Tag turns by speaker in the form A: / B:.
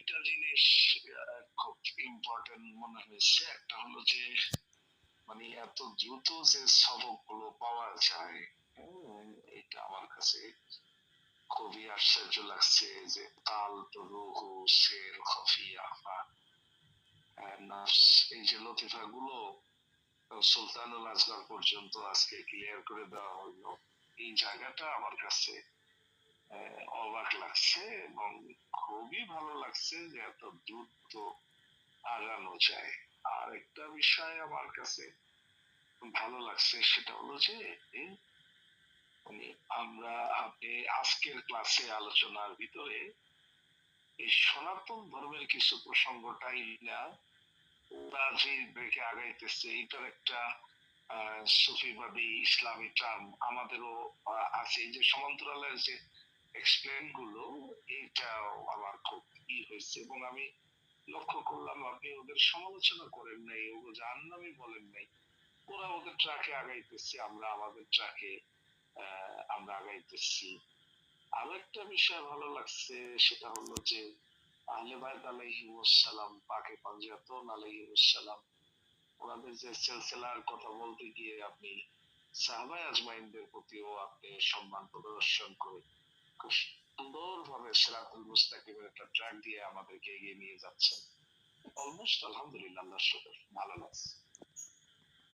A: দুইটা জিনিস খুব ইম্পর্টেন্ট মনে হয়েছে। একটা হলো যে মানে এত দ্রুত যে সবকগুলো পাওয়া যায়, এটা আমার কাছে খুবই আশ্চর্য লাগছে যে কাল তরুহু শের খফিয়া নাফস, এই যে লতিফা গুলো সুলতানুল আজগার পর্যন্ত আজকে ক্লিয়ার করে দেওয়া হলো। এই জায়গাটা আমার কাছে অবাক লাগছে এবং খুবই ভালো লাগছে যে এত দ্রুত আগানো যায়। আর একটা বিষয় আমার কাছে ভালো লাগছে, সেটা হলো যে মানে আমরা আপনি আজকের ক্লাসে আলোচনার ভিতরে এই সনাতন ধর্মের কিছু প্রসঙ্গটাই না, ওরা যে দেখে আগাইতেছে এটার একটা সুফিবাদী ইসলামী টার্ম আমাদেরও আছে। এই যে সমান্তরালের যে এক্সপ্লেন গুলো, এইটাও আমার খুব হয়েছে এবং আমি লক্ষ্য করলাম আপনি ওদের সমালোচনা করেন নাই, ওগুলো জাহান্নামী বলেন নাই। ওরা ওদের ট্রাকে আগাইতেছে, আমরা আমাদের ট্রাকে আমরা আগাইতেছি। আরো একটা বিষয় ভালো লাগছে, সেটা হলো যে আহলে বায়ত আলাইহিমুসসালাম, পাকে পাঞ্জাতন আলাইহিমুসসালাম, ওনাদের যে সিলসিলার কথা বলতে গিয়ে আপনি সাহাবায়ে আজমাইনদের প্রতিও আপনি সম্মান প্রদর্শন করে খুব সুন্দরভাবে সিরাতুল মুস্তাকিমের একটা ট্র্যাক দিয়ে আমাদেরকে এগিয়ে নিয়ে যাচ্ছেন। অলমোস্ট আলহামদুলিল্লাহ, আল্লাহর শুকর, ভালো লাগছে।